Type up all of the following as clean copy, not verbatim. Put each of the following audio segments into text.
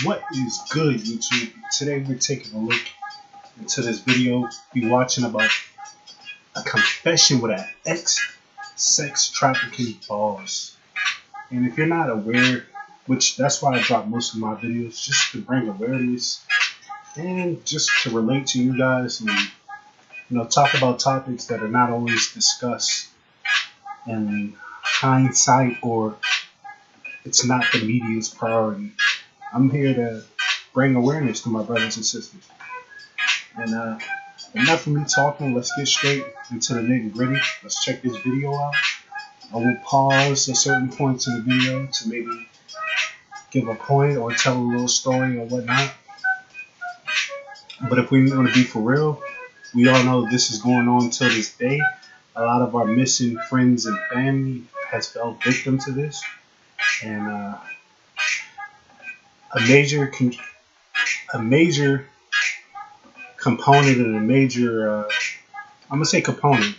What is good, YouTube? Today we're taking a look into this video. Be watching about a confession with an ex-sex trafficking boss. And if you're not aware, which that's why I drop most of my videos, just to bring awareness and just to relate to you guys and talk about topics that are not always discussed in hindsight or it's not the media's priority. I'm here to bring awareness to my brothers and sisters. And enough of me talking. Let's get straight into the nitty gritty. Let's check this video out. I will pause at certain points in the video to maybe give a point or tell a little story or whatnot. But if we want to be for real, we all know this is going on till this day. A lot of our missing friends and family has fell victim to this. And a major component and a major I'm gonna say component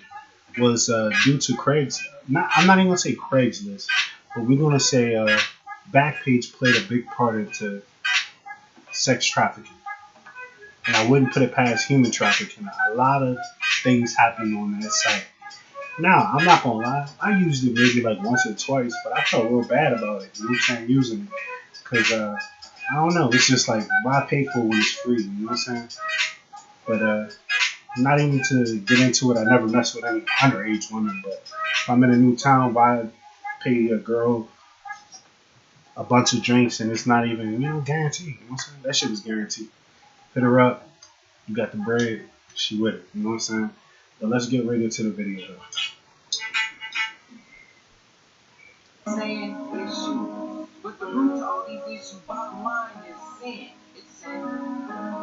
was due to I'm not even gonna say Craigslist, but we're gonna say Backpage played a big part into sex trafficking, and I wouldn't put it past human trafficking. A lot of things happen on that site. Now, I'm not gonna lie, I used it maybe like once or twice, but I felt real bad about it. You know what I'm saying? Using it because I don't know. It's just like why pay for when it's free? You know what I'm saying? But not even to get into it, I never mess with any underage women. But if I'm in a new town, why pay a girl a bunch of drinks and it's not even guaranteed? You know what I'm saying? That shit is guaranteed. Hit her up, you got the bread, she with it. You know what I'm saying? But let's get right into the video though. Saying issue, but the root to all these issues, bottom line is sin. It's sin.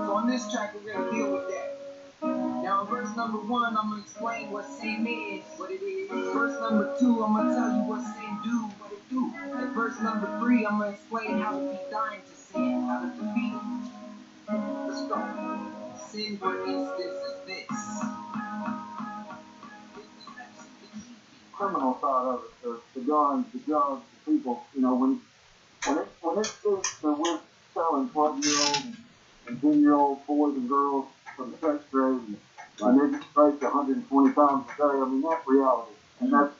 So on this track, we're gonna deal with that. Now, in verse number 1, I'm gonna explain what sin is, what it is. Verse number 2, I'm gonna tell you what sin do, what it do. And verse number 3, I'm gonna explain how to be dying to sin, how to defeat it. Let's go. Sin, for instance, is this. Criminal side of it, the guns, the drugs, the people. When it says that we're selling 12-year-old and 10-year-old boys and girls from the sex trade, and they get raped 120 times a day. I mean, that's reality, and that's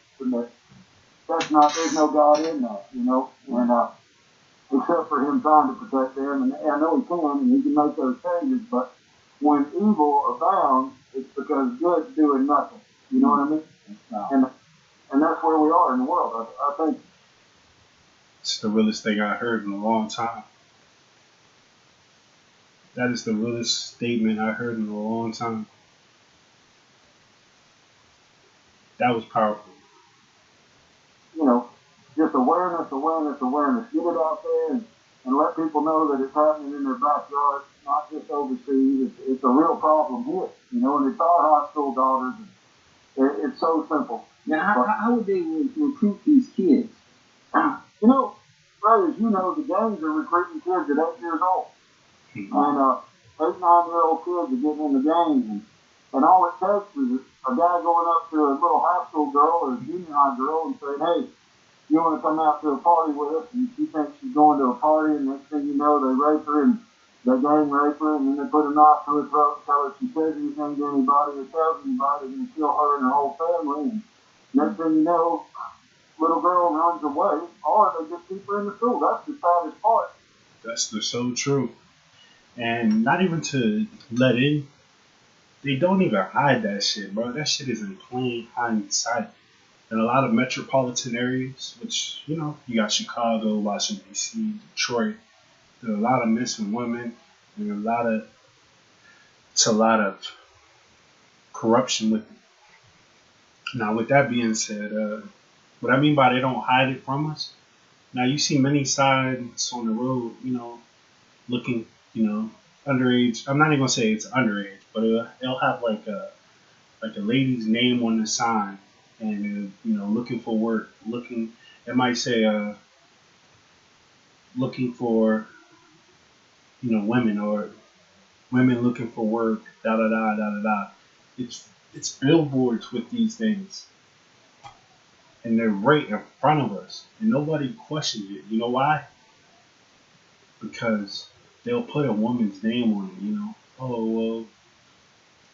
not. There's no God in that, and except for Him trying to protect them, and I know He can, and He can make those changes. But when evil abounds, it's because good's doing nothing. You know what I mean? And that's where we are in the world. I think it's the realest thing I heard in a long time. That is the realest statement I heard in a long time. That was powerful. Just awareness. Get it out there and let people know that it's happening in their backyard, not just overseas. It's a real problem here, and it's our high school daughters. It's so simple. Now, how would they recruit these kids? Brothers, the gangs are recruiting kids at 8 years old. And 8, 9-year-old kids are getting in the gangs. And all it takes is a guy going up to a little high school girl or a junior high girl and saying, hey, you want to come out to a party with us? And she thinks she's going to a party, and next thing you know, they rape her and they gang rape her, and then they put a knife to her throat and tell her if she says anything to anybody or tells anybody, they're going to kill her and her whole family. And next thing you know, little girl runs away, or they just keep her in the school. That's the saddest part. That's so true. And not even to let in, they don't even hide that shit, bro. That shit is in plain hindsight. In a lot of metropolitan areas, which, you got Chicago, Washington, D.C., Detroit, there are a lot of missing women, and it's a lot of corruption with it. Now, with that being said, what I mean by they don't hide it from us, now you see many signs on the road, looking, underage. I'm not even gonna say it's underage, but it'll have like a lady's name on the sign, and looking for work. It might say looking for women, or women looking for work. Da da da da da da. It's billboards with these things, and they're right in front of us, and nobody questions it. You know why? because they'll put a woman's name on it. Oh well,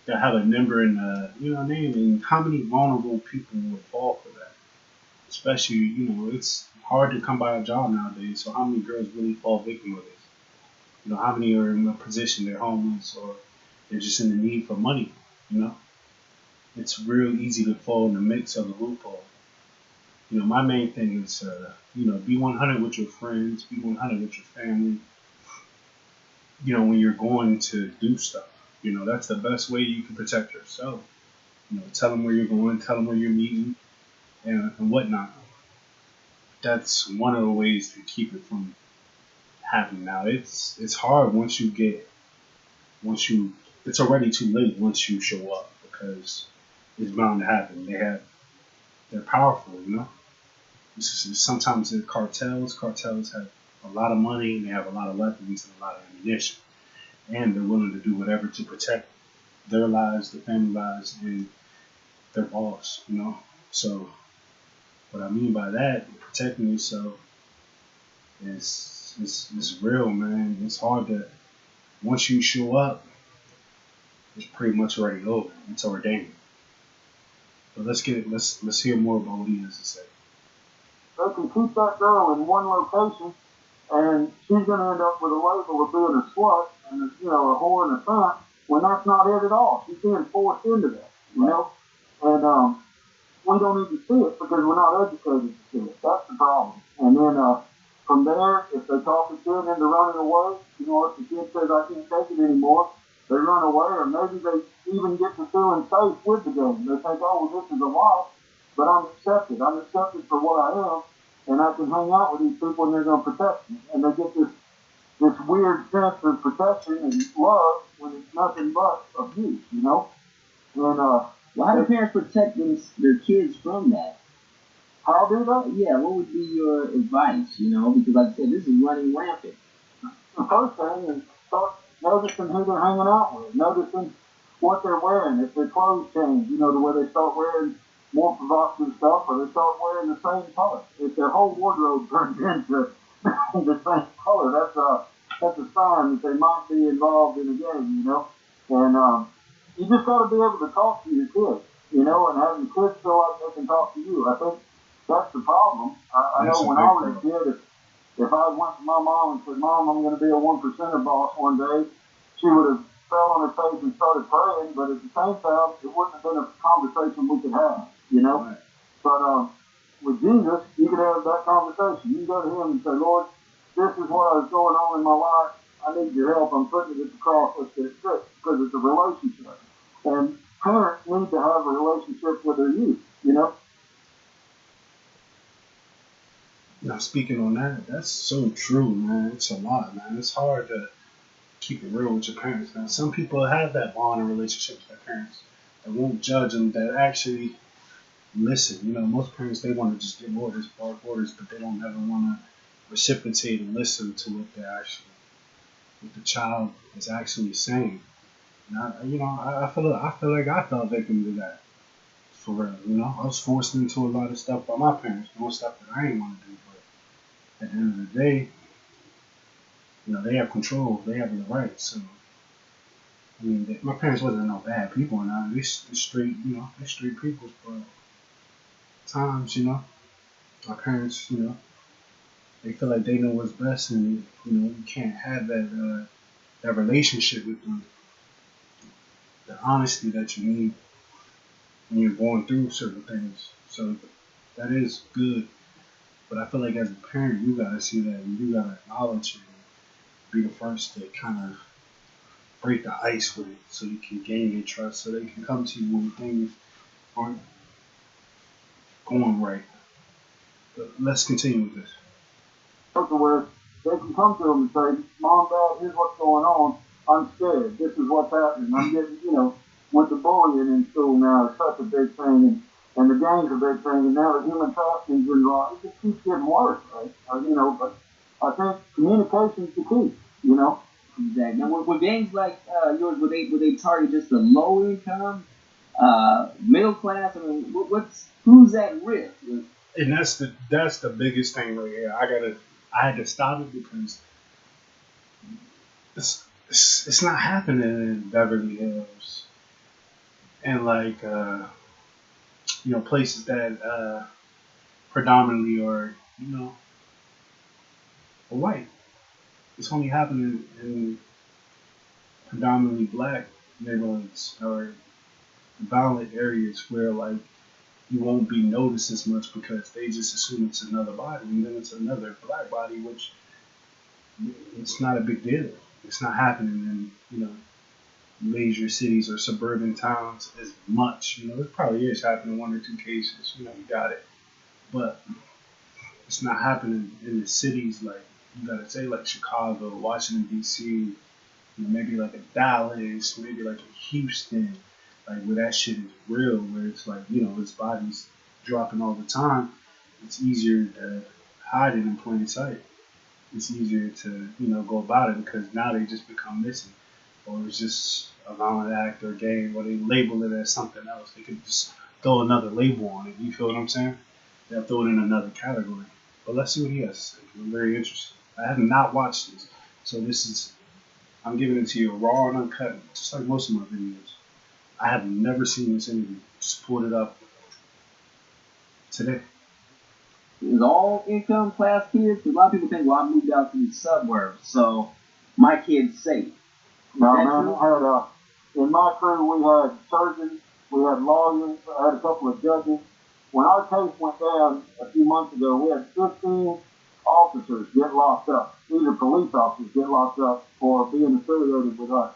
they'll have a number in the name, and how many vulnerable people would fall for that? Especially it's hard to come by a job nowadays. So how many girls really fall victim of this? How many are in a position they're homeless or they're just in the need for money? You know, it's real easy to fall in the mix of the loophole. My main thing is, be 100 with your friends, be 100 with your family. When you're going to do stuff, that's the best way you can protect yourself. Tell them where you're going, tell them where you're meeting, and whatnot. That's one of the ways to keep it from happening. Now, it's hard once you, it's already too late once you show up because it's bound to happen. They're powerful. Sometimes the cartels have a lot of money and they have a lot of weapons and a lot of ammunition, and they're willing to do whatever to protect their lives, their family lives, and their boss. So what I mean by that, protecting yourself is real, man. It's hard to once you show up, it's pretty much already over. It's ordained. But let's hear more about what he has to say. They can keep that girl in one location, and she's going to end up with a label of being a slut and a whore and a cunt when that's not it at all. She's being forced into that, and we don't need to see it because we're not educated to see it. That's the problem. And then from there, if they talk the kid into running away, if the kid says I can't take it anymore, they run away, or maybe they even get to feeling safe with the game. They think, oh, well, this is a loss, but I'm accepted. I'm accepted for what I am, and I can hang out with these people, and they're going to protect me. And they get this weird sense of protection and love when it's nothing but abuse. And well, how do parents protect their kids from that? How do they? Yeah, what would be your advice? Because like I said, this is running rampant. The first thing is start noticing who they're hanging out with, noticing what they're wearing, if their clothes change, the way they start wearing more provocative stuff, or they start wearing the same color. If their whole wardrobe turns into the same color, that's a sign that they might be involved in a game, And you just got to be able to talk to your kids, and have your kids feel like they can talk to you. I think that's the problem. I know when I was a kid, if I went to my mom and said, Mom, I'm going to be a 1%er boss one day, she would have fell on her face and started praying, but at the same time, it wouldn't have been a conversation we could have. Right. But with Jesus, you could have that conversation. You can go to him and say, Lord, this is what is going on in my life. I need your help. I'm putting it at the cross. Let's get it fixed. Because it's a relationship. And parents need to have a relationship with their youth. Now, speaking on that, that's so true, man. It's a lot, man. It's hard to keep it real with your parents, man. Some people have that bond and relationship with their parents that won't judge them, that actually listen. Most parents, they want to just give orders, bark orders, but they don't ever want to reciprocate and listen to what the child is actually saying. And I feel like I fell victim to that. For real, I was forced into a lot of stuff by my parents, more stuff that I didn't want to do. But at the end of the day, they have control, they have the right. So, I mean, my parents wasn't no bad people, and they straight, they straight people. But times, my parents, they feel like they know what's best, and you can't have that relationship with them, the honesty that you need when you're going through certain things. So that is good. But I feel like as a parent, you gotta see that and you gotta acknowledge it and be the first to kind of break the ice with it so you can gain their trust so they can come to you when things aren't going right. But let's continue with this. Where they can come to them and say, Mom, Dad, here's what's going on. I'm scared. This is what's happening. I'm getting, with the bullying in school now is such a big thing, and the gangs are a big thing, and now the human trafficking's involved. It just keeps getting worse, right? But I think communication's the key. Exactly. Now, were gangs like yours, would they target just the low income, middle class? I mean, who's at risk? And that's the biggest thing right here. I had to stop it because it's not happening in Beverly Hills and like places that predominantly are white. It's only happening in predominantly black neighborhoods or violent areas where like you won't be noticed as much because they just assume it's another body and then it's another black body, which it's not a big deal. It's not happening in major cities or suburban towns as much. It probably is happening one or two cases. You got it, but it's not happening in the cities like you gotta say like Chicago, Washington D.C., maybe like a Dallas, maybe like a Houston, like where that shit is real, where it's like it's bodies dropping all the time. It's easier to hide it in plain sight. It's easier to go about it because now they just become missing, or it's just a violent act or game, or they label it as something else. They could just throw another label on it. You feel what I'm saying? They'll throw it in another category. But let's see what he has to say. I'm very interested. I have not watched this, so this is I'm giving it to you raw and uncut, just like most of my videos. I have never seen this interview. Just pulled it up today. Is all income class kids? Because a lot of people think, well, I moved out to the suburbs, so my kid's safe. No, man, in my crew, we had surgeons, we had lawyers, I had a couple of judges. When our case went down a few months ago, we had 15 officers get locked up. These are police officers get locked up for being affiliated with us.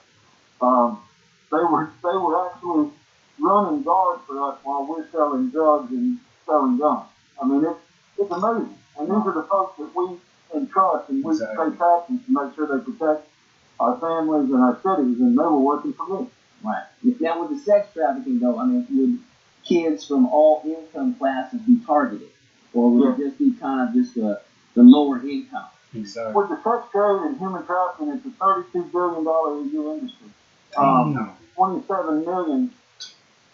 They were actually running guard for us while we're selling drugs and selling guns. I mean, it's amazing. And these are the folks that we entrust and we pay taxes to make sure they protect our families and our cities, and they were working for me. Right. Now, with the sex trafficking, though, I mean, would kids from all income classes be targeted? Or would it just be kind of just the lower income? Exactly. With the sex trade and human trafficking, it's a $32 billion a year industry. 27 million.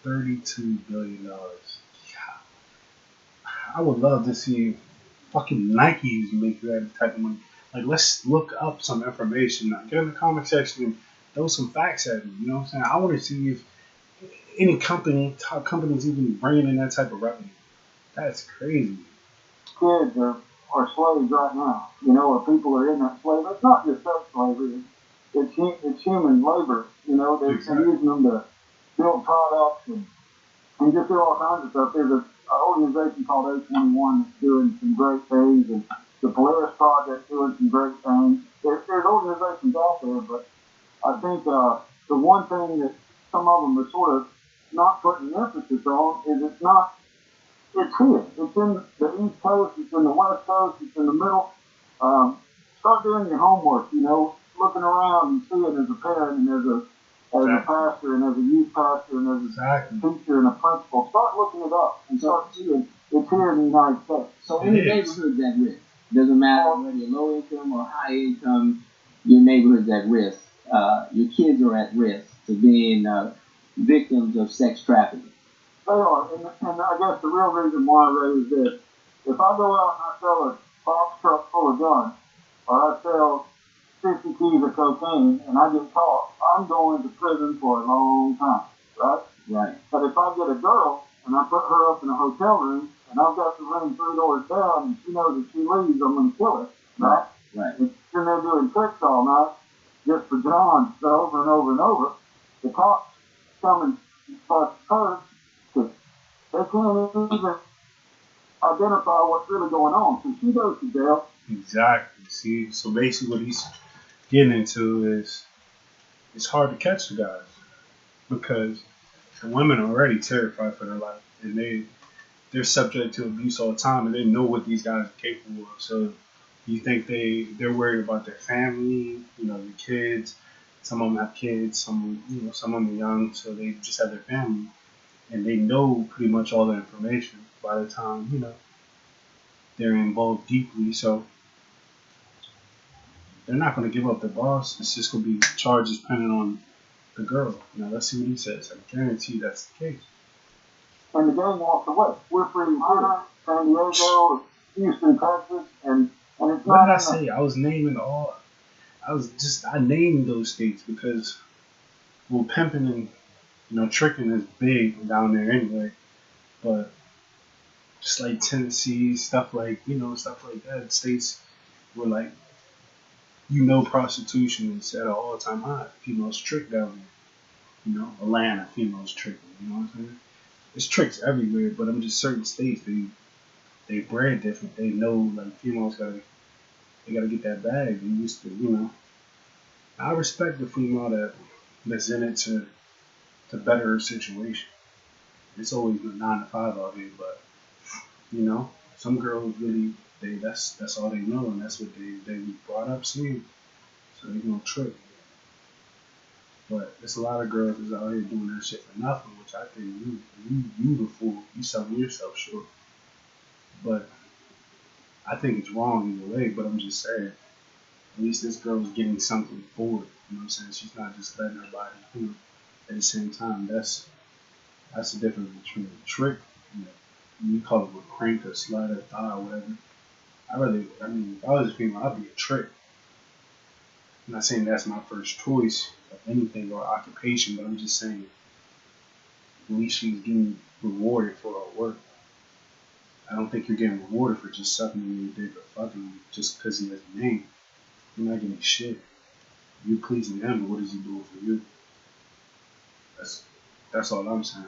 $32 billion. I would love to see fucking Nikes make that type of money. Like, let's look up some information. Get in the comment section and throw some facts at me. You know what I'm saying? I want to see if any top companies even bringing in that type of revenue. That's crazy. Kids are slaves right now. Or people are in that slavery. It's not just sex slavery. It's human labor. They're using them to build products and just do all kinds of stuff. There's an organization called A21 that's doing some great things, and the Polaris Project doing some great things. There's organizations out there, but I think the one thing that some of them are sort of not putting emphasis on is it's here. It's in the East Coast, it's in the West Coast, it's in the middle. Start doing your homework, looking around and seeing as a parent and as a pastor and as a youth pastor and as a teacher and a principal. Start looking it up and start seeing it's here in the United States. So any neighborhood's at risk. Doesn't matter whether you're low income or high income, your neighborhood's at risk. Your kids are at risk to being victims of sex trafficking. They are, and I guess the real reason why I raise this, if I go out and I sell a box truck full of guns, or I sell 50 keys of cocaine and I get caught, I'm going to prison for a long time, right? Right. But if I get a girl and I put her up in a hotel room and I've got the room 3 doors down and she knows if she leaves, I'm going to kill her, right? Right. If she's in there doing tricks all night, just for John, over and over and over, the cops come and bust her because they can't even identify what's really going on. So she goes to jail. Exactly. See, so basically what he's getting into is it's hard to catch the guys because the women are already terrified for their life and they're subject to abuse all the time and they know what these guys are capable of. So you think they're worried about their family, the kids. Some of them have kids, some of them are young, so they just have their family and they know pretty much all the information by the time they're involved deeply. So they're not going to give up the boss. It's just going to be charges pending on the girl. Now let's see what he says. I guarantee that's the case. And the gang walked away. We're free in San Diego, Houston, Texas, and it's not. What did I say? I was naming all. I named those states because well, pimping and tricking is big down there anyway. But just like Tennessee, stuff like that, states where like prostitution is at an all time high. Females trick down there. Atlanta, females tricking. You know what I'm saying? There's tricks everywhere, but I'm just certain states they brand different. They know like females gotta get that bag. They used to. I respect the female that's in it to better her situation. It's always been 9 to 5 out here, but some girls really that's all they know, and that's what they brought up seeing. So they gonna trick. But there's a lot of girls that's out here doing that shit for nothing, which I think you the fool. You selling yourself short. But I think it's wrong either way. But I'm just saying, at least this girl's getting something for it. You know what I'm saying? She's not just letting her body. At the same time, that's the difference between a trick. You call it a crank, a slide, a thigh, or whatever. If I was a female, I'd be a trick. I'm not saying that's my first choice of anything or occupation, but I'm just saying at least she's getting rewarded for her work. I don't think you're getting rewarded for just sucking in your dick or fucking just because he has a name. You're not getting shit. You're pleasing him, but what is he doing for you? That's all I'm saying.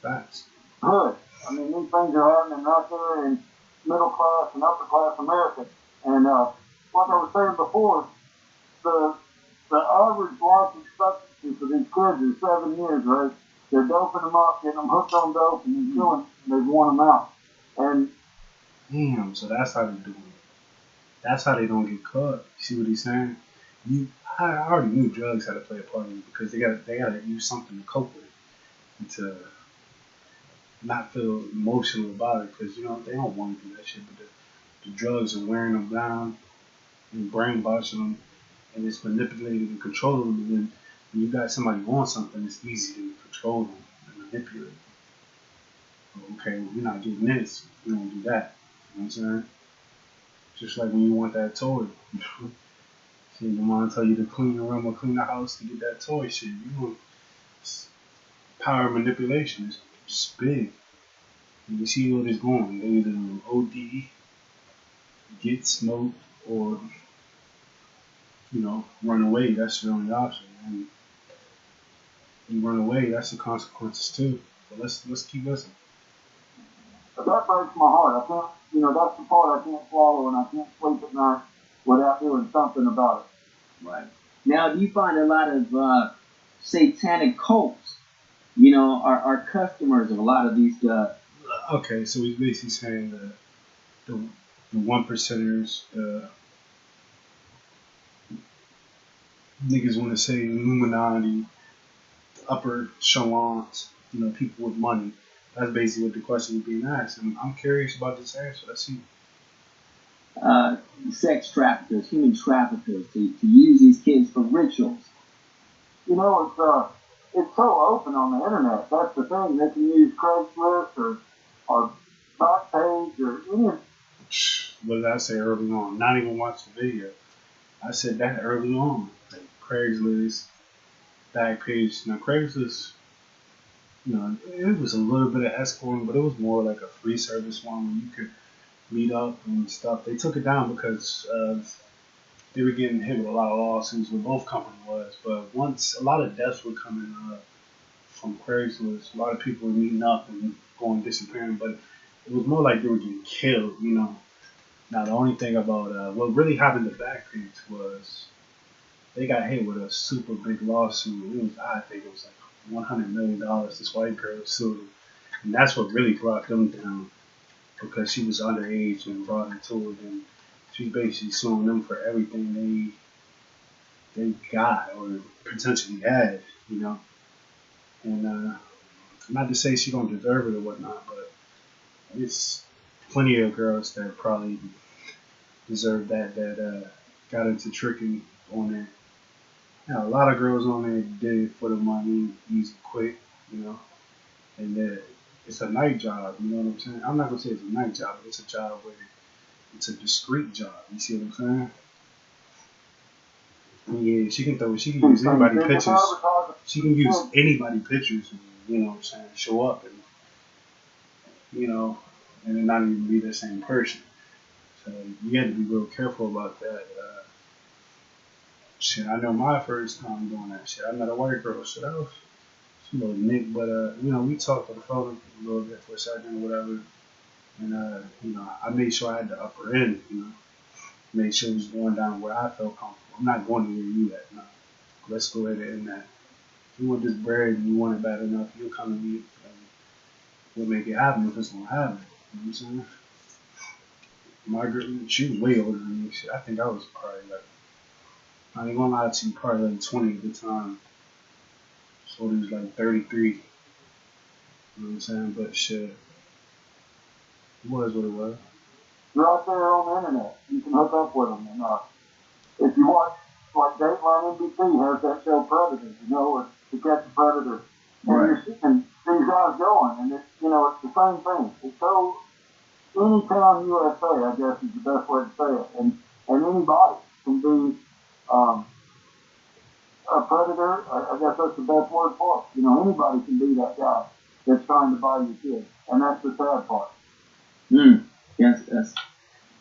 Facts. Good. I mean, these things are happening right there in middle class and upper class America. And like I was saying before, the average life expectancy for these kids is 7 years, right? They're doping them up, getting them hooked on dope, and they're killing, and they've worn them out. And damn, so that's how they do it. That's how they don't get caught. See what he's saying? I already knew drugs had to play a part in it because they gotta use something to cope with it and to not feel emotional about it because they don't want to do that shit, but the drugs are wearing them down and brainwashing them, and it's manipulating and controlling them. And then when you got somebody who wants something, it's easy to control them and manipulate. Okay, well, you're not getting this, you don't do that. You know what I'm saying? Just like when you want that toy. See, your mom tell you to clean the room or clean the house to get that toy shit. Power manipulation is just big. And you see where it's going. They either OD, get smoked, or run away. That's your only option. And you run away, that's the consequences too. But let's keep listening. But that breaks my heart. I can't, that's the part I can't swallow, and I can't sleep at night without doing something about it. Right. Now, do you find a lot of satanic cults, are customers of a lot of these? Okay, so he's basically saying that the one percenters, the niggas want to say Illuminati, upper echelons, people with money. That's basically what the question is being asked. And I'm curious about this answer. Let's see. Sex traffickers, human traffickers, to use these kids for rituals. It's so open on the internet. That's the thing. They can use Craigslist or Backpage or any. What did I say early on? Not even watch the video. I said that early on. Like Craigslist, Backpage. Now Craigslist, it was a little bit of escorting, but it was more like a free service one where you could meet up and stuff. They took it down because they were getting hit with a lot of lawsuits where both companies was. But once a lot of deaths were coming from Craigslist, a lot of people were meeting up and going disappearing. But it was more like they were getting killed. Now the only thing about what really happened to Backpage was they got hit with a super big lawsuit. I think it was like $100 million. This white girl sued them, and that's what really brought them down because she was underage and brought into it, and she's basically suing them for everything they got or potentially had, And not to say she don't deserve it or whatnot, but it's plenty of girls that probably deserve that got into tricking on there. Now, a lot of girls on there did it for the money, easy, quick, and it's a night job, you know what I'm saying? I'm not gonna say it's a night job, but it's a job where it's a discreet job. You see what I'm saying? Yeah, she can use She's saying anybody business pictures. advertising. She can use anybody pictures, and, you know what I'm saying, show up, and you know, and then not even be the same person. So you have to be real careful about that. Shit, I know my first time doing that shit. I met a white girl, so that was a little nick, but you know, we talked on the phone a little bit for a second or whatever, and you know, I made sure I had the upper end, you know, made sure it was going down where I felt comfortable. I'm not going to where you at. No, let's go ahead and end that. If you want this bread and you want it bad enough, you'll come to me and we'll make it happen if it's gonna happen. You know what I'm saying? My girl, she was way older than me. Shit, I think I was probably like, I ain't gonna lie to you, probably like 20 at the time. So it was like 33. You know what I'm saying? But shit, it was what it was. They're out there on the internet. You can hook up with them. And if you watch, like Dateline NBC has that show Predators, you know, or To Catch a Predator. And Right. you're seeing these guys going, and it's, you know, it's the same thing. It's so anytown USA, I guess is the best way to say it. And anybody can be a predator. I guess that's the best word for it. You know, anybody can be that guy that's trying to buy your kid, and that's the sad part. That's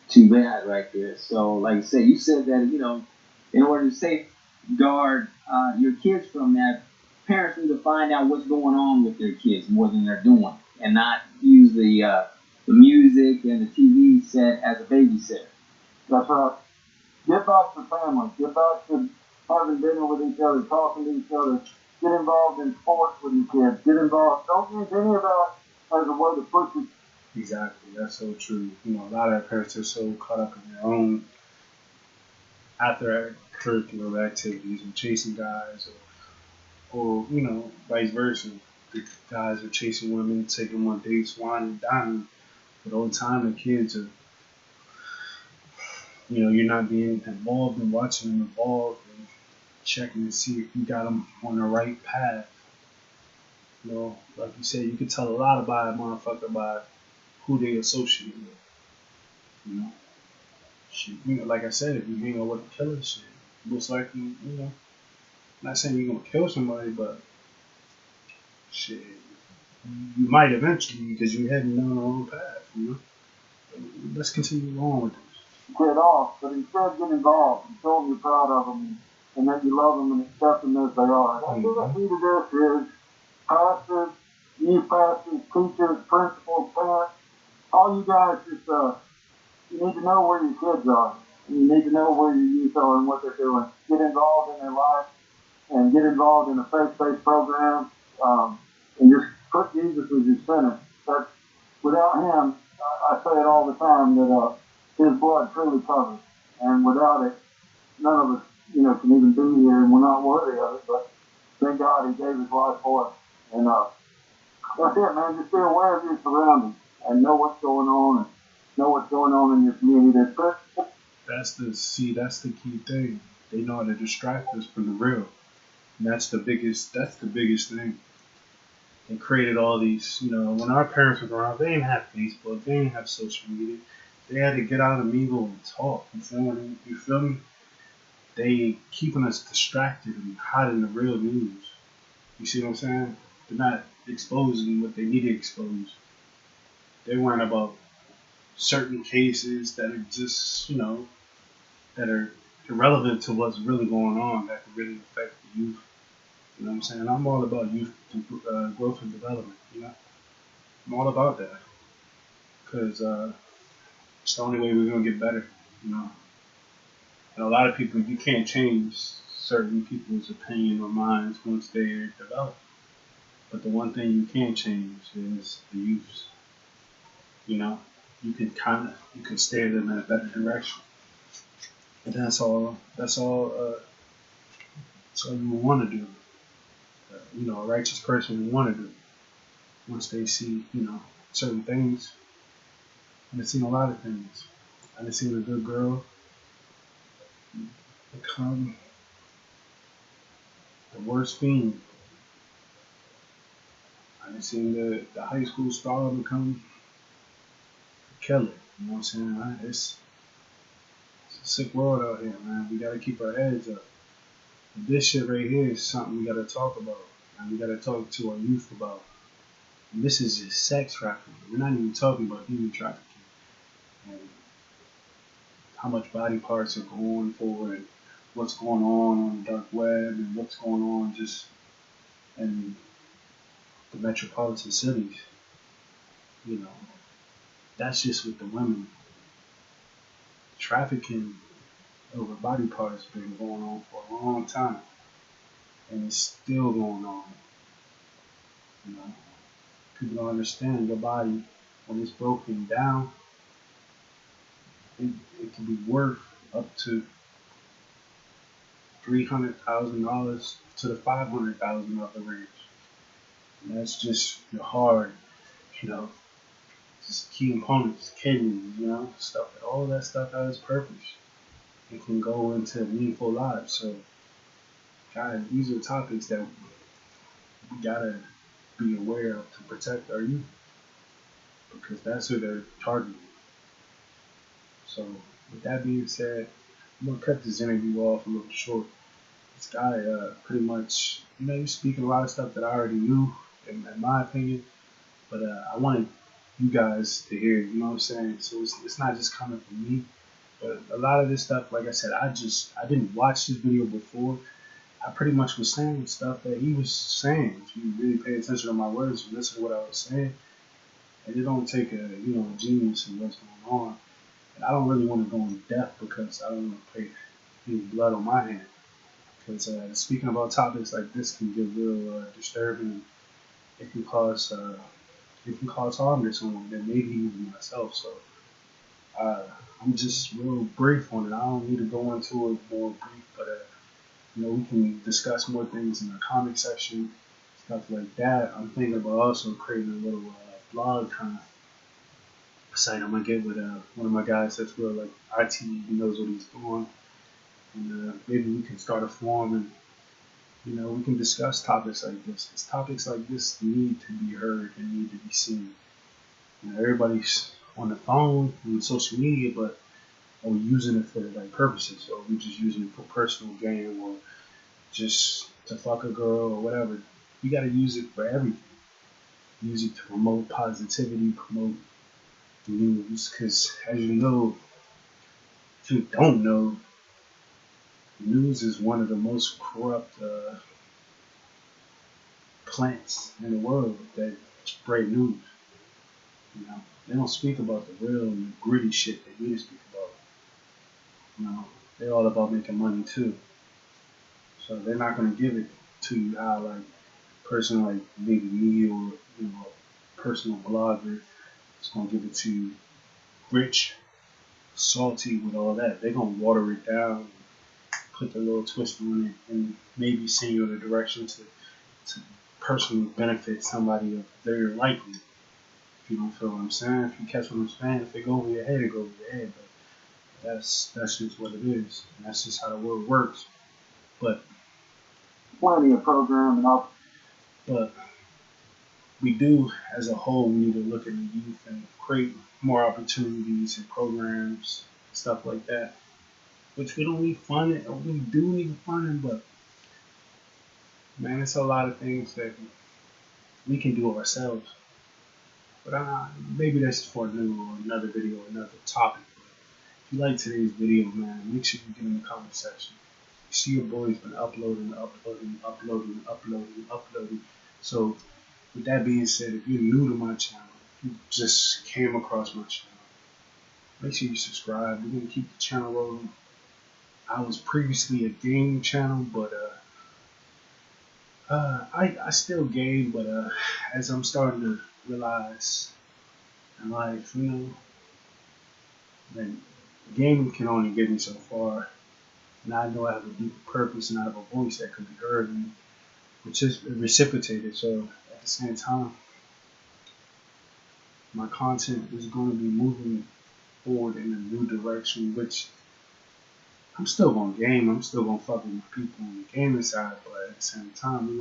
too bad right there. So, like I said, you said that, you know, in order to safeguard your kids from that, parents need to find out what's going on with their kids more than they're doing, and not use the music and the TV set as a babysitter. That's right. Get back to family. Get back to having dinner with each other, talking to each other. Get involved in sports with your kids. Get involved. Don't use any of that as a way to push it. Exactly. That's so true. You know, a lot of parents are so caught up in their own after curricular activities and chasing guys, or you know, vice versa. The guys are chasing women, taking them on dates, wine and dining. But all the time, the kids are, you know, you're not being involved in watching them evolve and checking to see if you got them on the right path. You know, like you said, you can tell a lot about a motherfucker by who they associate with. You know, shit, you know, like I said, if you hang out with a killer, shit, most likely, you know, I'm not saying you're gonna kill somebody, but shit, you might eventually because you're heading down the wrong path. You know, let's continue on with this. Kid off, but instead get involved and show them you're proud of them and that you love them and accept them as they are. That's what the key to this is pastors, youth pastors, teachers, principals, parents, all you guys just you need to know where your kids are. And you need to know where your youth are and what they're doing. Get involved in their life and get involved in a faith-based program and just put Jesus as your center. That's, without him, I say it all the time that his blood truly covers. And without it, none of us, you know, can even be here and we're not worthy of it. But thank God he gave his life for us. And that's it, man. Just be aware of your surroundings and know what's going on and know what's going on in your community. That's the key thing. They know how to distract us from the real. And that's the biggest thing. They created all these, you know, when our parents were around, they didn't have Facebook, they didn't have social media. They had to get out and mingle and talk. You feel me? They keeping us distracted and hiding the real news. You see what I'm saying? They're not exposing what they need to expose. They're worrying about certain cases that are just, you know, that are irrelevant to what's really going on that could really affect the youth. You know what I'm saying? I'm all about youth growth and development. You know, I'm all about that because it's the only way we're gonna get better. You know, and a lot of people you can't change certain people's opinion or minds once they're developed. But the one thing you can change is the youth. You know, you can steer them in a better direction. And that's all you want to do. You know, a righteous person would want to do once they see, you know, certain things. I've seen a lot of things. I've seen a good girl become the worst fiend. I've seen the high school star become a killer. You know what I'm saying? It's a sick world out here, man. We gotta keep our heads up. This shit right here is something we gotta talk about, and we gotta talk to our youth about. And this is just sex trafficking. We're not even talking about human trafficking and how much body parts are going for and what's going on the dark web and what's going on just in the metropolitan cities. You know, that's just with the women. Trafficking over body parts has been going on for a long time, and it's still going on. You know, people don't understand your body when it's broken down. It, it can be worth up to $300,000 to the $500,000 range. And that's just your heart, you know, just key components, kidneys, you know, stuff. All that stuff has purpose. It can go into meaningful lives. So, guys, these are topics that we gotta be aware of to protect our youth because that's who they're targeting. So, with that being said, I'm gonna cut this interview off a little short. This guy, pretty much, you know, he's speaking a lot of stuff that I already knew, in my opinion, but I wanted you guys to hear it, you know what I'm saying? So it's not just coming from me, but a lot of this stuff, like I said, I didn't watch this video before. I pretty much was saying stuff that he was saying. If you really pay attention to my words and listen to what I was saying, and it don't take a genius in what's going on. And I don't really want to go in depth because I don't want to pay any blood on my hand. Because speaking about topics like this can get real disturbing. It can cause harm to someone, and maybe even myself. So uh, I'm just real brief on it. I don't need to go into it more brief, but we can discuss more things in the comment section, stuff like that. I'm thinking about also creating a little blog kind of site. I'm gonna get with one of my guys that's real like IT. He knows what he's doing, and maybe we can start a forum and we can discuss topics like this. Because topics like this need to be heard and need to be seen. Everybody's on the phone and social media, but are we using it for the right purposes? Or are we just using it for personal gain or just to fuck a girl or whatever? You got to use it for everything. Use it to promote positivity, promote news. Because as you know, if you don't know, news is one of the most corrupt plants in the world that spread news. They don't speak about the real and the gritty shit they need to speak about. They're all about making money too. So they're not gonna give it to you how like a person like maybe me or a personal blogger is gonna give it to you rich, salty with all that. They're gonna water it down, put the little twist on it, and maybe send you in a direction to personally benefit somebody of very likely. If you don't feel what I'm saying, if you catch what I'm saying, if it go over your head, it go over your head. But that's just what it is, and that's just how the world works. But plenty of programming up. But we do, as a whole, we need to look at the youth and create more opportunities and programs, stuff like that. Which we don't need funding, or we do need funding, but man, it's a lot of things that we can do ourselves. But maybe that's for another video, another topic. But if you like today's video, man, make sure you get in the comment section. You see your boy's been uploading. So with that being said, if you're new to my channel, if you just came across my channel, make sure you subscribe. We're gonna keep the channel rolling. I was previously a game channel, but I still game, but as I'm starting to realize in life, that gaming can only get me so far. And I know I have a deeper purpose and I have a voice that could be heard, and which is reciprocated. So at the same time, my content is going to be moving forward in a new direction, which I'm still gonna game. I'm still gonna fuck with my people on the gaming side, but at the same time,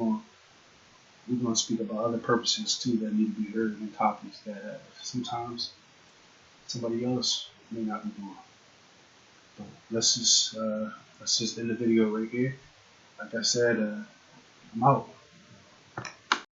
we're gonna speak about other purposes too that need to be heard and topics that sometimes somebody else may not be doing. But let's just end the video right here. Like I said, I'm out.